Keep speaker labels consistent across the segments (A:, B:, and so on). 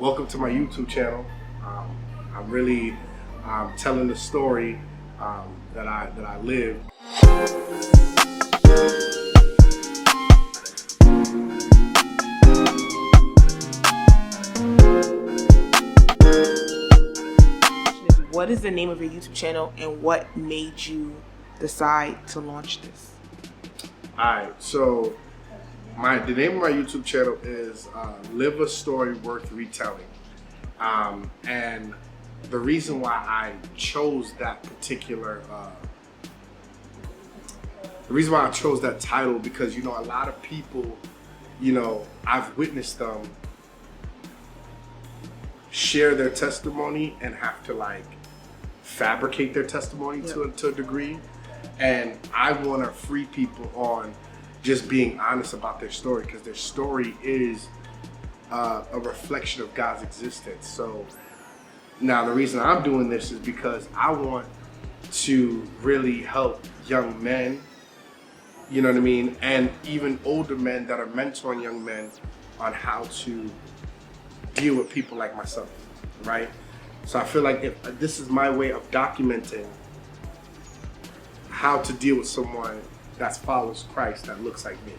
A: Welcome to my YouTube channel. I'm really telling the story that I live.
B: What is the name of your YouTube channel and what made you decide to launch this?
A: Alright, so the name of my YouTube channel is LIVE-A-STORY-WORTH-RETELLIng. And the reason why I chose that particular title, because a lot of people, I've witnessed them share their testimony and have to fabricate their testimony to a degree. And I want to free people on just being honest about their story, because their story is a reflection of God's existence. So now the reason I'm doing this is because I want to really help young men, you know what I mean, and even older men that are mentoring young men on how to deal with people like myself, right? So I feel like if this is my way of documenting how to deal with someone that follows Christ, that looks like me,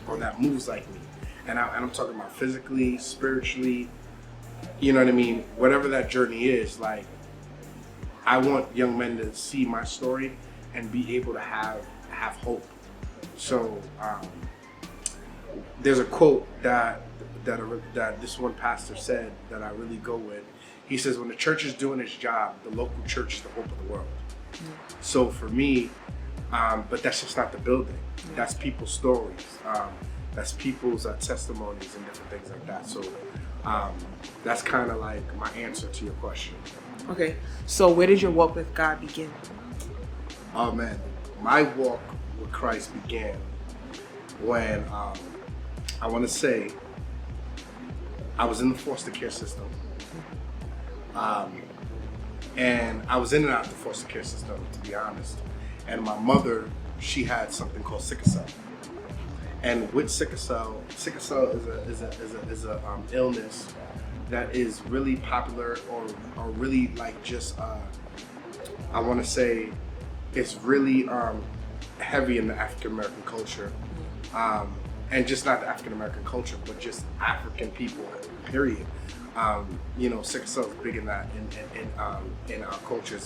A: or that moves like me. And I'm talking about physically, spiritually, you know what I mean? Whatever that journey is, I want young men to see my story and be able to have hope. So there's a quote that this one pastor said that I really go with. He says, when the church is doing its job, the local church is the hope of the world. So for me, but that's just not the building. That's people's stories. That's people's testimonies and different things like that. So that's kind of like my answer to your question.
B: Okay, so where did your walk with God begin?
A: Oh man, my walk with Christ began when I want to say I was in the foster care system. And I was in and out of the foster care system, to be honest. And my mother, she had something called sickle cell. And with sickle cell is a illness that is really popular, or really I want to say it's really heavy in the African American culture, and just not the African American culture, but just African people, period. Sickle cell is big in that in our culture.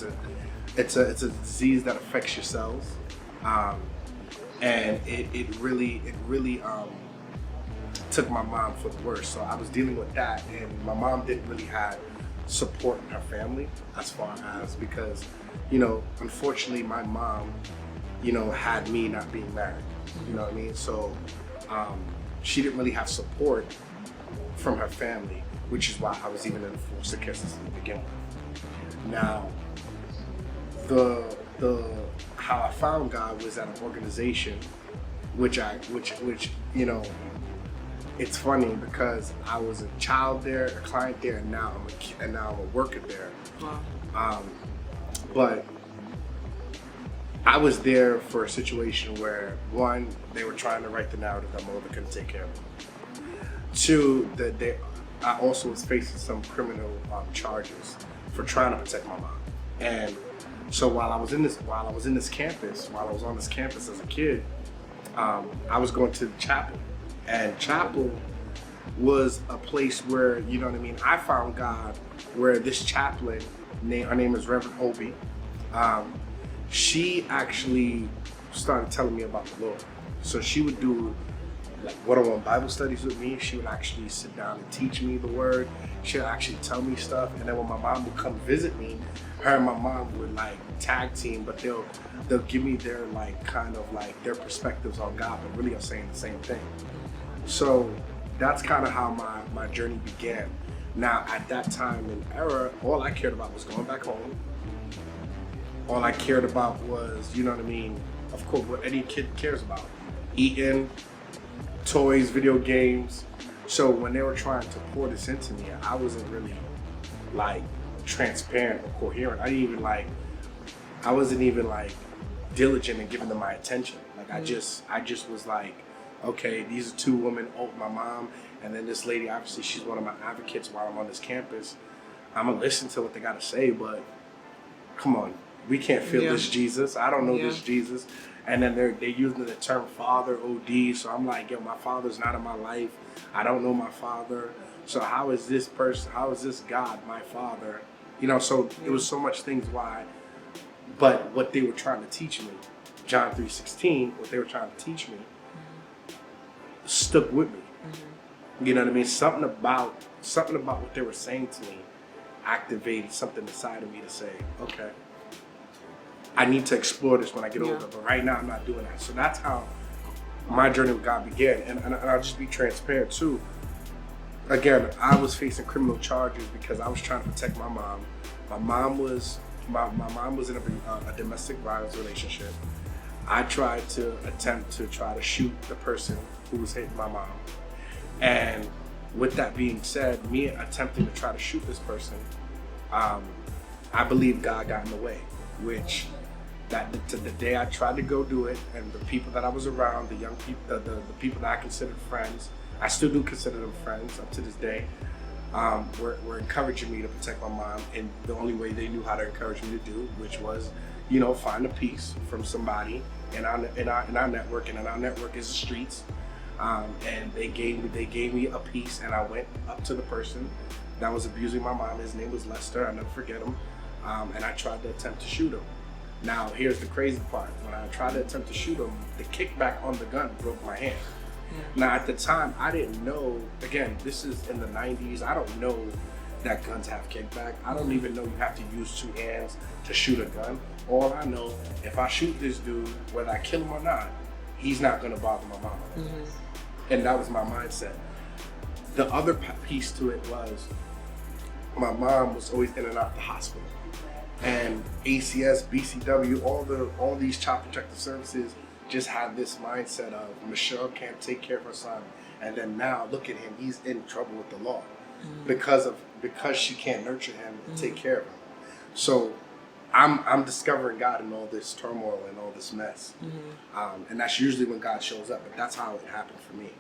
A: It's a disease that affects your cells, and it really took my mom for the worse. So I was dealing with that, and my mom didn't really have support in her family, as far as, because unfortunately my mom had me not being married, you know what I mean? So she didn't really have support from her family, which is why I was even in the foster care system to begin with. Now, how I found God was at an organization, which it's funny because I was a child there, a client there, and now I'm a worker there. Wow. But I was there for a situation where, one, they were trying to write the narrative that my mother couldn't take care of me. Two, that I also was facing some criminal charges for trying to protect my mom. And so while I was on this campus as a kid, I was going to chapel, and chapel was a place where, you know what I mean, I found God, where this chaplain, her name is Reverend Obi, she actually started telling me about the Lord. So she would do one-on-one Bible studies with me. She would actually sit down and teach me the word. She would actually tell me stuff. And then when my mom would come visit me, her and my mom would tag team, but they'll give me their their perspectives on God, but really are saying the same thing. So that's kind of how my journey began. Now at that time and era, all I cared about was going back home. All I cared about was, you know what I mean, of course, what any kid cares about: eating, toys, video games. So when they were trying to pour this into me, I wasn't really transparent or coherent. I wasn't even diligent in giving them my attention. I just was okay, these are two women, my mom And then this lady, obviously, she's one of my advocates while I'm on this campus. I'm going to listen to what they got to say, but come on. We can't feel this Jesus. I don't know this Jesus. And then they're using the term father, OD. So I'm like, yo, my father's not in my life. I don't know my father. So how is this God, my father? You know, so it was so much things why. But what they were trying to teach me, John 3:16, what they were trying to teach me, stuck with me. You know what I mean? Something about what they were saying to me activated something inside of me to say, okay, I need to explore this when I get older, but right now I'm not doing that. So that's how my journey with God began. And I'll just be transparent too. Again, I was facing criminal charges because I was trying to protect my mom. My mom was in a domestic violence relationship. I tried to try to shoot the person who was hitting my mom. And with that being said, me attempting to try to shoot this person, I believe God got in the way, which the day I tried to go do it, and the people that I was around, the young people, the people that I considered friends, I still do consider them friends up to this day, were encouraging me to protect my mom in the only way they knew how to encourage me to do, which was, you know, find a piece from somebody in our network, and in our network is the streets. And they gave me a piece, and I went up to the person that was abusing my mom. His name was Lester. I'll never forget him. And I tried to attempt to shoot him. Now, here's the crazy part. When I tried to attempt to shoot him, the kickback on the gun broke my hand. Now, at the time, I didn't know, again, this is in the 90s. I don't know that guns have kickback. I don't even know you have to use two hands to shoot a gun. All I know, if I shoot this dude, whether I kill him or not, he's not gonna bother my mom. And that was my mindset. The other piece to it was, my mom was always in and out of the hospital. And ACS, BCW, all these child protective services just had this mindset of Michelle can't take care of her son, and then now look at him, he's in trouble with the law because she can't nurture him and take care of him. So I'm discovering God in all this turmoil and all this mess, and that's usually when God shows up. But that's how it happened for me.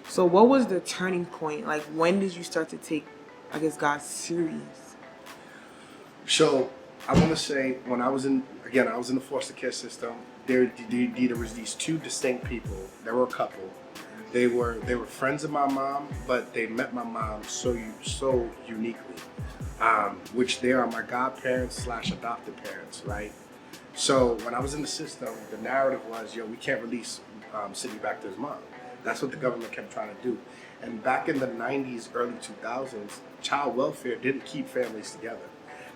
B: So what was the turning point? Like, when did you start to take, I guess, God serious?
A: So I want to say, when I was in the foster care system, there was these two distinct people. There were a couple. They were friends of my mom, but they met my mom so uniquely, which they are my godparents / adopted parents, right? So when I was in the system, the narrative was, we can't release Sidney back to his mom. That's what the government kept trying to do. And back in the 90s, early 2000s, child welfare didn't keep families together.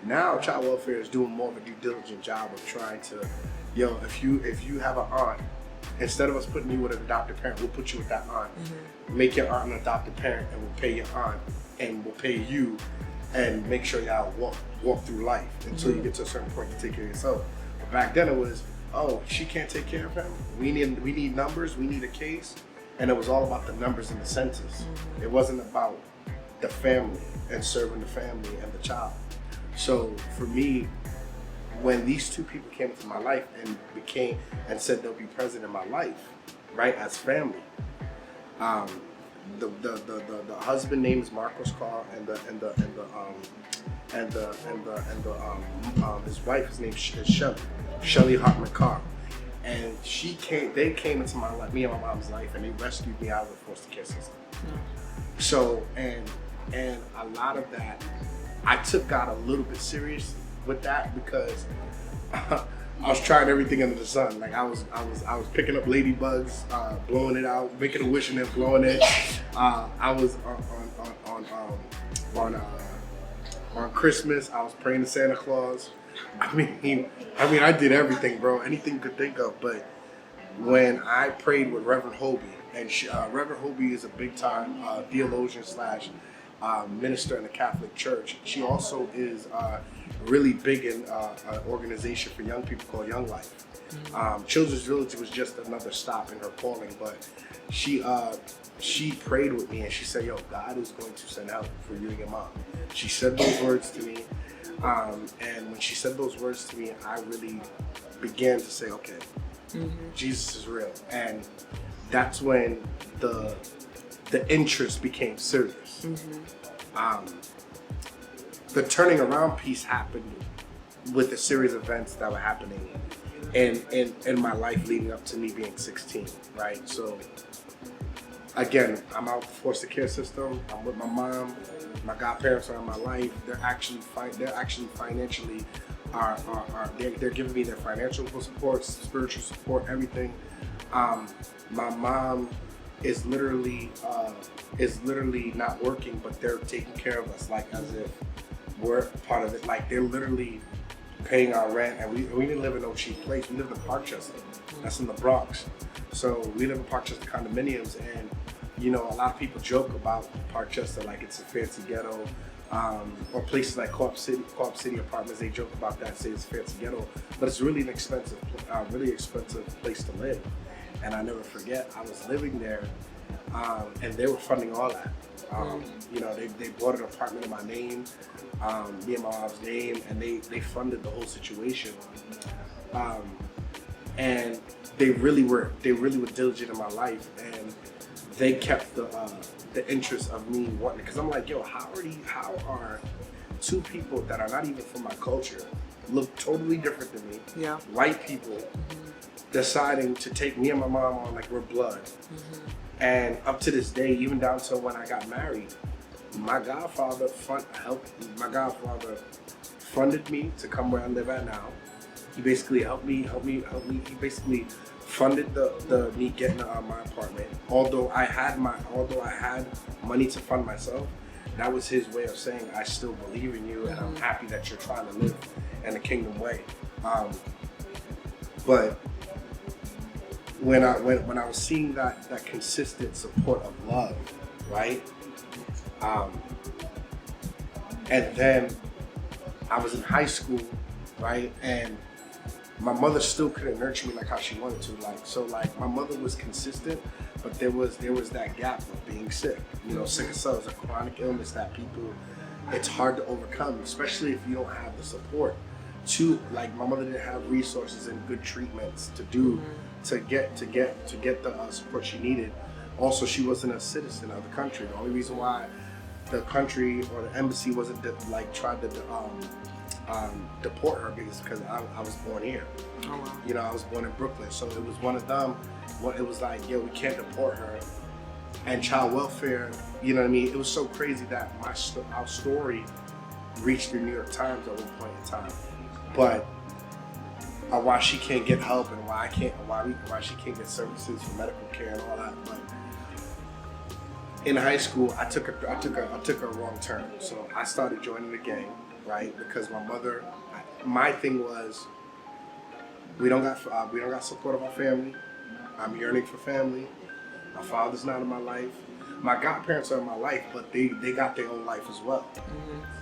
A: Now child welfare is doing more of a due diligent job of trying to, if you have an aunt, instead of us putting you with an adopted parent, we'll put you with that aunt. Make your aunt an adopted parent, and we'll pay your aunt, and we'll pay you, and make sure y'all walk through life until you get to a certain point to take care of yourself. But back then it was, she can't take care of him. We need numbers, we need a case. And it was all about the numbers in the census. It wasn't about the family and serving the family and the child. So for me, when these two people came into my life and said they'll be present in my life, right, as family, the husband name is Marcos Carr, and his wife, his name is Shelly Hartman Carr. And they came into my life, me and my mom's life, and they rescued me out of the foster care system. So, and a lot of that, I took God a little bit serious with that, because I was trying everything under the sun. Like I was picking up ladybugs, blowing it out, making a wish and then blowing it. I was on Christmas, I was praying to Santa Claus. I mean, I did everything, bro. Anything you could think of. But when I prayed with Reverend Hobie, and Reverend Hobie is a big-time theologian / minister in the Catholic Church. She also is really big in an organization for young people called Young Life. Children's Village was just another stop in her calling, but she prayed with me, and she said, God is going to send help for you and your mom. She said those words to me. And when she said those words to me, I really began to say, okay, Jesus is real. And that's when the the interest became serious. The turning around piece happened with a series of events that were happening in my life leading up to me being 16, right? So again, I'm out the foster care system. I'm with my mom. My godparents are in my life. They're actually financially they're giving me their financial support, spiritual support, everything. My mom is literally not working, but they're taking care of us like as if we're part of it. Like they're literally paying our rent, and we didn't live in no cheap place. We lived in Parkchester. That's in the Bronx. So we live in Parkchester condominiums, and you know, a lot of people joke about Parkchester like it's a fancy ghetto, or places like Co-op City Apartments. They joke about that, say it's a fancy ghetto, but it's really an expensive, really expensive place to live. And I never forget, I was living there, and they were funding all that. You know, they bought an apartment in my name, me and my mom's name, and they funded the whole situation. And they really were diligent in my life, and they kept the interest of me wanting, because I'm like, yo, how are two people that are not even from my culture, look totally different than me, white people, deciding to take me and my mom on like we're blood. And up to this day, even down to when I got married, my godfather funded me to come where I live at now. He basically helped me. He basically funded the me getting my apartment. Although I had money to fund myself, that was his way of saying, I still believe in you, and I'm happy that you're trying to live in the kingdom way. But when I was seeing that consistent support of love, right? And then I was in high school, right? And my mother still couldn't nurture me like how she wanted to. Like my mother was consistent, but there was that gap of being sick. You know, sickle cell is a chronic illness that it's hard to overcome, especially if you don't have the support. Like my mother didn't have resources and good treatments to get the support she needed. Also, she wasn't a citizen of the country. The only reason why the country or the embassy wasn't tried to deport her because I was born here. Oh, wow. You know, I was born in Brooklyn, so it was one of them. It was like, yo, we can't deport her. And child welfare, you know what I mean? It was so crazy that our story reached the New York Times at one point in time. But why she can't get help and why she can't get services for medical care and all that. But in high school, I took a wrong turn. So I started joining the gang, right? Because my thing was, we don't got support of our family. I'm yearning for family. My father's not in my life. My godparents are in my life, but they got their own life as well.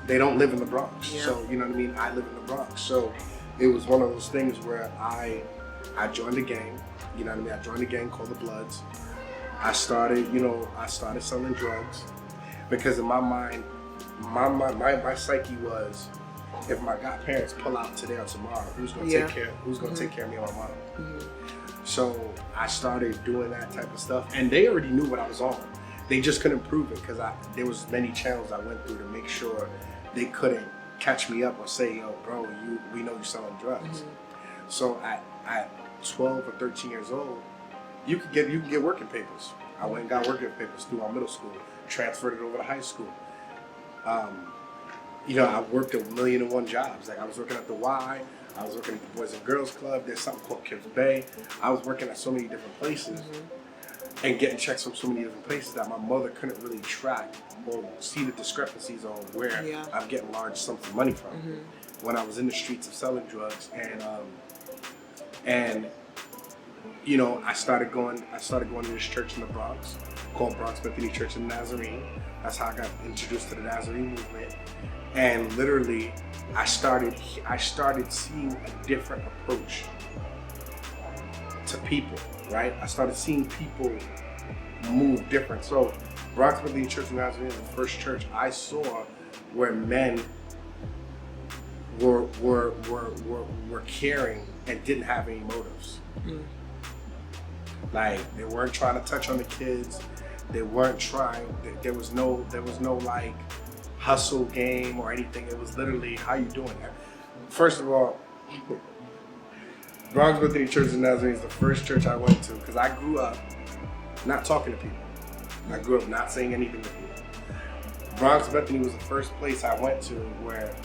A: They don't live in the Bronx. Yeah. So, you know what I mean? I live in the Bronx. So it was one of those things where I joined a gang. You know what I mean? I joined a gang called the Bloods. I started selling drugs because in my mind, my psyche was, if my godparents pull out today or tomorrow, who's gonna take care of me and my mom? So I started doing that type of stuff, and they already knew what I was on. They just couldn't prove it because there was many channels I went through to make sure they couldn't catch me up or say, yo, bro, we know you're selling drugs. So at 12 or 13 years old, you could get working papers. I went and got working papers through my middle school, transferred it over to high school. You know, I worked at 1,000,001 jobs. Like I was working at the Y, I was working at the Boys and Girls Club. There's something called Kids Bay. I was working at so many different places and getting checks from so many different places that my mother couldn't really track or see the discrepancies on where I'm getting large sums of money from. When I was in the streets of selling drugs, and you know, I started going to this church in the Bronx called Bronx Bethany Church of the Nazarene. That's how I got introduced to the Nazarene movement. And literally, I started seeing a different approach to people, right? I started seeing people move different. So Bronx Bethany Church of the Nazarene is the first church I saw where men were caring and didn't have any motives. Like they weren't trying to touch on the kids. They weren't trying. There was no like hustle game or anything. It was literally, how you doing? First of all, Bronx Bethany Church of Nazarene is the first church I went to because I grew up not talking to people. I grew up not saying anything to people. Bronx Bethany was the first place I went to where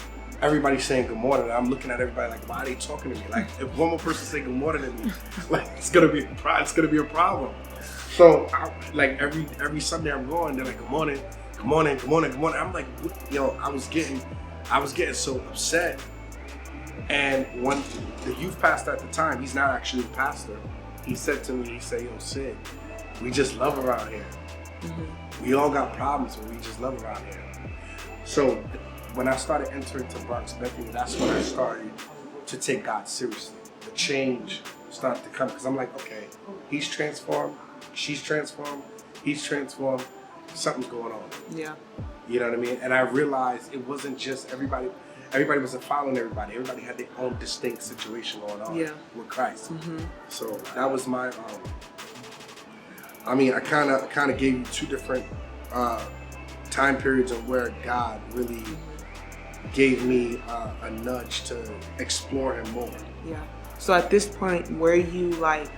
A: everybody's saying good morning. I'm looking at everybody like, why are they talking to me? Like, if one more person say good morning to me, like it's gonna be a problem. So, like every Sunday I'm going, they're like, good morning, good morning, good morning, good morning. I'm like, yo, I was getting so upset. And when the youth pastor at the time, he's not actually the pastor, he said to me, he said, yo, Sid, we just love around here. Mm-hmm. We all got problems, but we just love around here. So when I started entering to Bronx Bethany, that's when I started to take God seriously. The change started to come because I'm like, okay, he's transformed, she's transformed, he's transformed, something's going on.
B: Yeah.
A: You know what I mean? And I realized it wasn't just everybody wasn't following everybody. Everybody had their own distinct situation going on with Christ. Mm-hmm. So that was my, I kind of gave you two different time periods of where God really gave me a nudge to explore him more.
B: Yeah. So at this point, were you like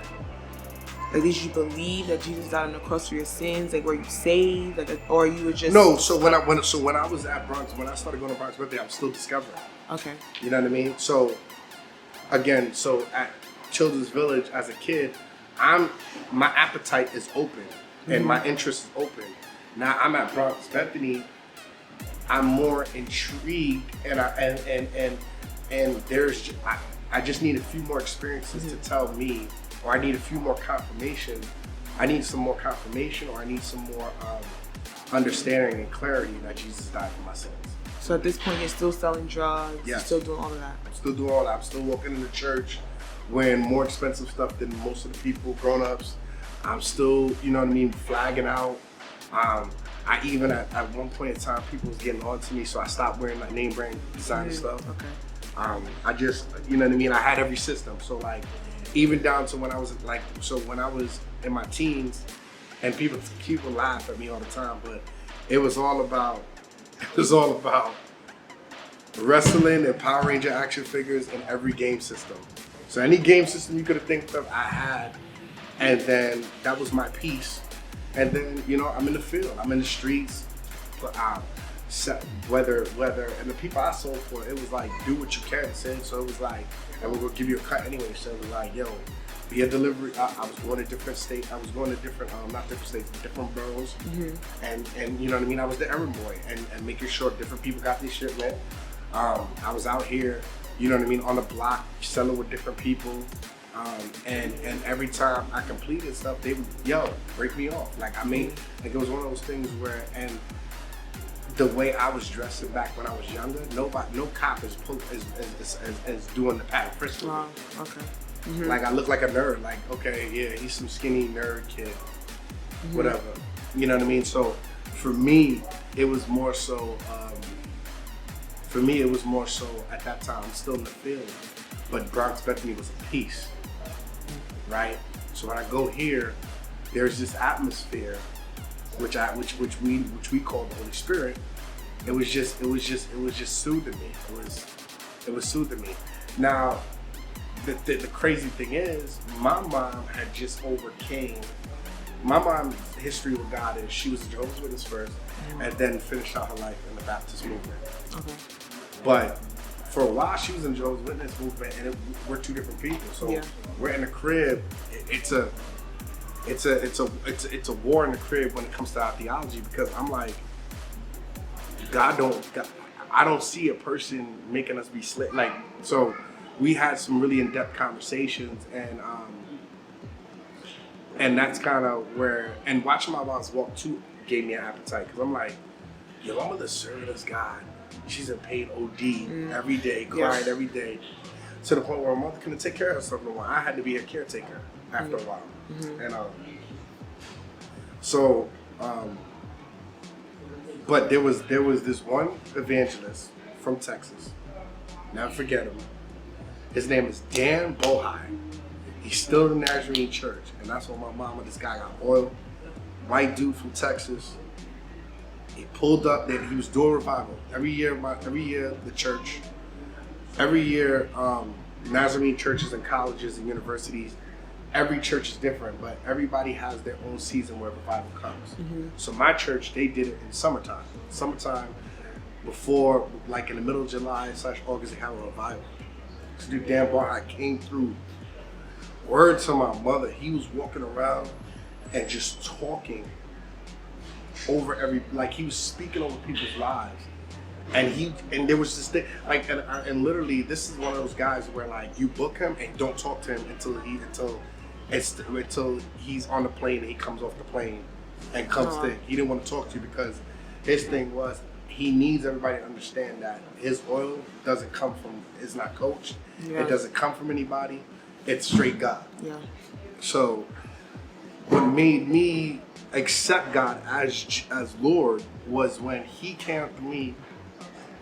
B: did you believe that Jesus died on the cross for your sins? Like, were you saved? Like, or you were just...
A: No. So when I was at Bronx, when I started going to Bronx Bethany, I was still discovering.
B: Okay.
A: You know what I mean? So again, at Children's Village as a kid, my appetite is open and my interest is open. Now I'm at Bronx Bethany, I'm more intrigued, and there's I just need a few more experiences to tell me, or I need a few more confirmation. I need some more confirmation, or I need some more understanding and clarity that Jesus died for my sins.
B: So at this point, you're still selling drugs.
A: Yes.
B: You're still doing all of that.
A: I'm still doing all that. I'm still walking in the church, wearing more expensive stuff than most of the people, grown-ups. I'm still, you know what I mean, flagging out. I even at one point in time, people was getting on to me, so I stopped wearing like name brand designer stuff.
B: Okay.
A: I just, you know what I mean, I had every system. So like, even down to when I was like, so when I was in my teens, and people laugh at me all the time, but it was all about wrestling and Power Ranger action figures in every game system. So any game system you could have think of, I had, and then that was my piece. And then, you know, I'm in the field, I'm in the streets, whether, and the people I sold for, it was like, do what you can, Sid. So it was like, and we're gonna give you a cut anyway. So it was like, yo, be a delivery. I was going to different states. I was going to different, not different states, different boroughs. Mm-hmm. And you know what I mean? I was the errand boy and making sure different people got this shit, man. I was out here, you know what I mean, on the block, selling with different people. And every time I completed stuff, they would, break me off. Like, I mean, like it was one of those things where, and the way I was dressing back when I was younger, no cop is doing the pat frisk.
B: Wow. Okay. Mm-hmm.
A: Like, I look like a nerd. Like, okay, yeah, he's some skinny nerd kid, whatever. You know what I mean? So for me, it was more so. At that time, I'm still in the field, but Bronx Bethany was a piece, right? So when I go here, there's this atmosphere, which we call the Holy Spirit. It was just soothing me. It was soothing me. Now, the crazy thing is, my mom had just overcame. My mom's history with God is she was a Jehovah's Witness first, and then finished out her life in the Baptist movement. Okay. But for a while, she was in Jehovah's Witness movement, and we're two different people. So we're in the crib. It's a war in the crib when it comes to our theology, because I'm like, I don't see a person making us be slick. Like, so we had some really in-depth conversations, and that's kind of where, and watching my moms walk too gave me an appetite, because I'm like, yo, I'm gonna serve this God. She's in pain OD every day, crying every day, to the point where my mother couldn't take care of herself no more. I had to be a caretaker after a while. And but there was this one evangelist from Texas. Never forget him. His name is Dan Bohai. He's still in the Nazarene Church, and that's what my mom and this guy got oil. white dude from Texas. He pulled up that he was doing revival every year. The church, every year, Nazarene churches and colleges and universities. Every church is different, but everybody has their own season where revival comes. So my church, they did it in summertime. Summertime, before, like in the middle of July/August, they have a revival. This dude Dan Barr came through. Word to my mother, he was walking around and just talking over like he was speaking over people's lives. And there was this thing, like, and literally, this is one of those guys where like you book him and don't talk to him until he's on the plane and he comes off the plane and comes to. He didn't want to talk to you because his thing was he needs everybody to understand that his oil doesn't come from, it's not coached. It doesn't come from anybody. It's straight God. Yeah. So what made me accept God as Lord was when he came to me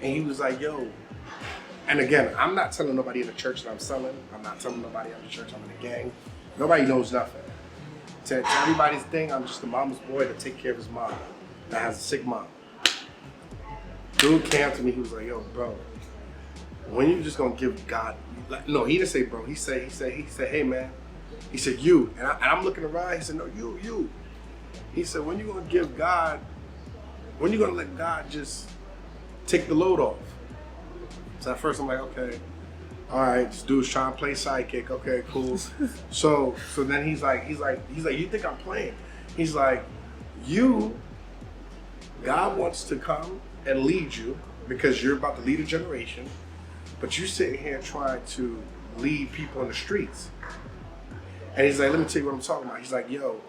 A: and he was like, yo, and again, I'm not telling nobody in the church that I'm selling. I'm not telling nobody in the church I'm in a gang. Nobody knows nothing. To everybody's thing, I'm just a mama's boy to take care of his mom that has a sick mom. Dude came to me, he was like, yo, bro, when you just gonna give God, no, he didn't say bro, he said, hey man, he said you, and I'm looking around, he said, no, you. He said, when you gonna give God, when you gonna let God just take the load off? So at first I'm like, okay, all right, this dude's trying to play sidekick, okay, cool. So then he's like, you think I'm playing? He's like, God wants to come and lead you because you're about to lead a generation, but you sitting here trying to lead people in the streets. And he's like, let me tell you what I'm talking about. He's like, yo,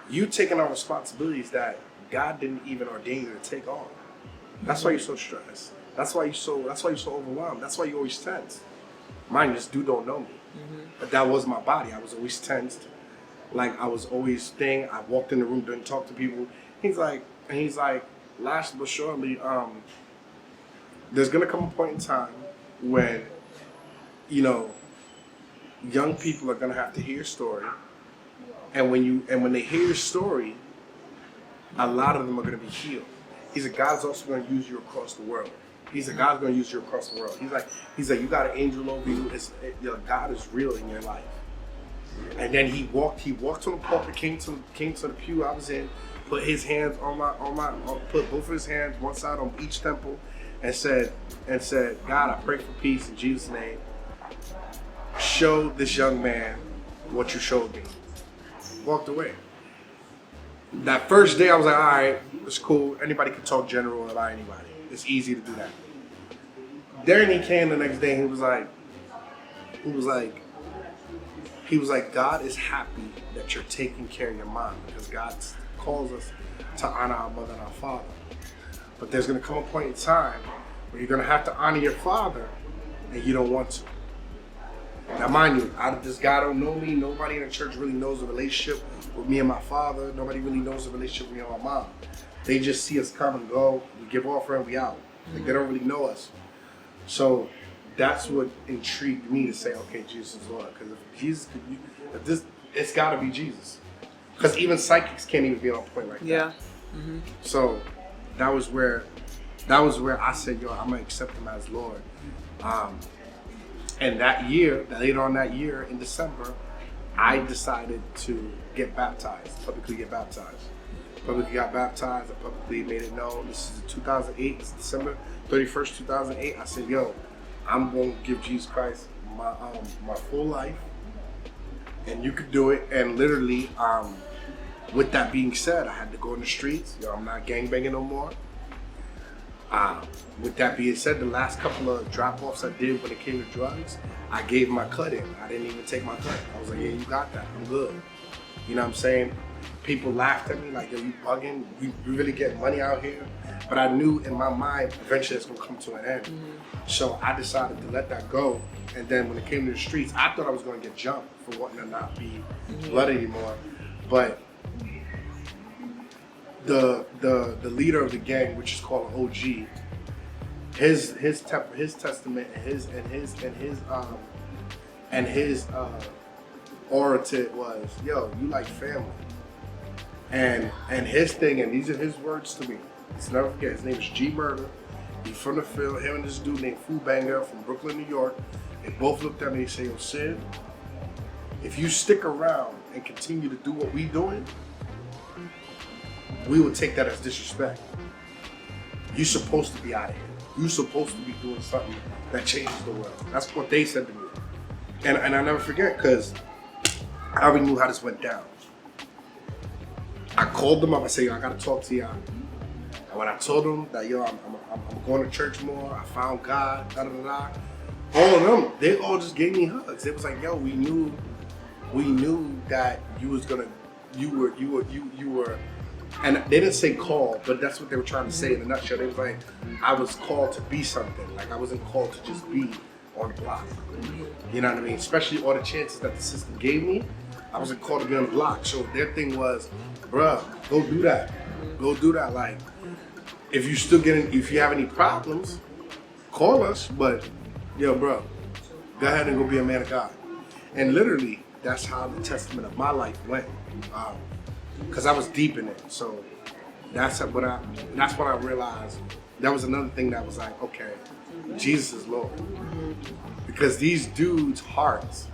A: you taking on responsibilities that God didn't even ordain you to take on. That's why you're so stressed. That's why you're so overwhelmed. That's why you're always tense. Mind you, this dude don't know me. But that was my body. I was always tensed. Like I was always I walked in the room, didn't talk to people. He's like, last but surely, there's gonna come a point in time when, young people are gonna have to hear your story. And when they hear your story, a lot of them are gonna be healed. He said, God's also gonna use you across the world. He said, God's gonna use you across the world. He's like, you got an angel over you. God is real in your life. And then he walked on the pulpit, came to the pew I was in, put his hands put both of his hands one side on each temple, and said, God, I pray for peace in Jesus' name. Show this young man what you showed me. Walked away. That first day I was like, all right, it's cool. Anybody can talk general about anybody. It's easy to do that. Then he came the next day and he was like, God is happy that you're taking care of your mom because God calls us to honor our mother and our father. But there's going to come a point in time where you're going to have to honor your father and you don't want to. Now, mind you, this guy don't know me. Nobody in the church really knows the relationship with me and my father. Nobody really knows the relationship with me and my mom. They just see us come and go. We give offering, we out. Like, they don't really know us. So that's what intrigued me to say, okay, Jesus is Lord. Because if Jesus could, it's got to be Jesus. Because even psychics can't even be on point like that. Yeah. Mm-hmm. So that was where I said, yo, I'm gonna accept him as Lord. And that year, later on that year in December, I decided to get baptized, publicly get baptized. Publicly got baptized, I publicly made it known. This is 2008, it's December 31st, 2008. I said, yo, I'm going to give Jesus Christ my full life, and you could do it. And literally, with that being said, I had to go in the streets. Yo, I'm not gangbanging no more. With that being said, the last couple of drop-offs I did when it came to drugs, I gave my cut in. I didn't even take my cut. I was like, yeah, you got that. I'm good. You know what I'm saying? People laughed at me like, yo, you bugging? You really get money out here? But I knew in my mind, eventually it's going to come to an end. Mm-hmm. So I decided to let that go. And then when it came to the streets, I thought I was going to get jumped for wanting to not be blood anymore. But the leader of the gang, which is called an OG, his testament and his orative was, yo, you like family. And his thing, and these are his words to me. Let's never forget, his name is G Murder. He's from the field. Him and this dude named Foo Banger from Brooklyn, New York. They both looked at me and say, yo, Sid, if you stick around and continue to do what we doing, we will take that as disrespect. You're supposed to be out of here. You're supposed to be doing something that changes the world. That's what they said to me. And I never forget, because I already knew how this went down. I called them up. I said, yo, I gotta talk to y'all. And when I told them that, yo, I'm going to church more, I found God, da da da da. All of them, they all just gave me hugs. It was like, yo, we knew that you were, and they didn't say call, but that's what they were trying to say in a nutshell. They was like, I was called to be something. Like I wasn't called to just be on the block. You know what I mean? Especially all the chances that the system gave me, I wasn't called to be on the block. So their thing was, bruh, go do that. Go do that. Like, if you have any problems, call us. But yo, bro, go ahead and go be a man of God. And literally, that's how the testament of my life went. Because I was deep in it. So that's when I realized that was another thing that was like, okay, Jesus is Lord. Because these dudes' hearts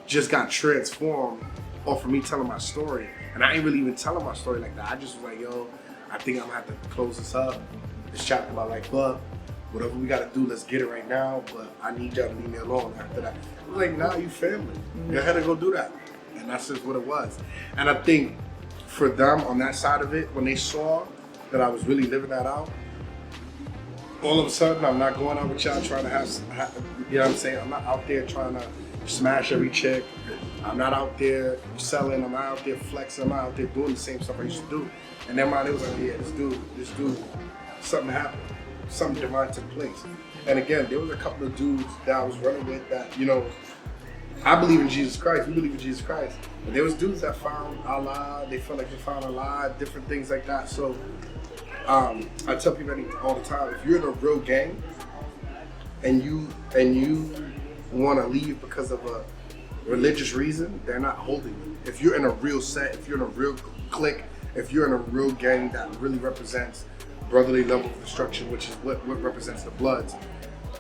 A: just got transformed off of me telling my story. And I ain't really even telling my story like that. I just was like, yo, I think I'm gonna have to close this up, this chapter of my life up. Whatever we gotta do, let's get it right now. But I need y'all to leave me alone after that. I was like, nah, you family. Go ahead and go do that. And that's just what it was. And I think for them on that side of it, when they saw that I was really living that out, all of a sudden I'm not going out with y'all trying to have you know what I'm saying? I'm not out there trying to smash every chick. I'm not out there selling. I'm not out there flexing. I'm not out there doing the same stuff I used to do. And then it was like, yeah, this dude, something happened. Something divine took place. And again, there was a couple of dudes that I was running with that, you know, I believe in Jesus Christ. We believe in Jesus Christ. But there was dudes that found Allah. They felt like they found Allah, different things like that. So I tell people all the time, if you're in a real gang and you want to leave because of a religious reason, they're not holding you. If you're in a real set, if you're in a real clique, if you're in a real gang that really represents brotherly level of destruction, which is what represents the Bloods,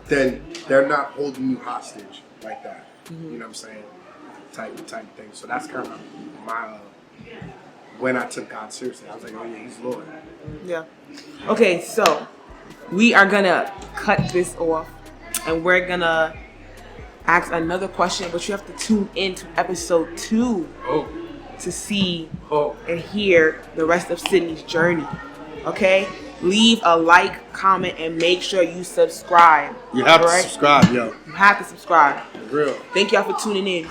A: then they're not holding you hostage like that. You know what I'm saying? Type thing. So that's kind of my when I took God seriously. I was like, oh yeah, he's Lord.
B: Yeah. Okay, so we are gonna cut this off and we're gonna ask another question, but you have to tune in to episode 2 to see and hear the rest of Sydney's journey. Okay? Leave a like, comment, and make sure you subscribe.
A: You have to subscribe, yo.
B: You have to subscribe.
A: For real.
B: Thank y'all for tuning in.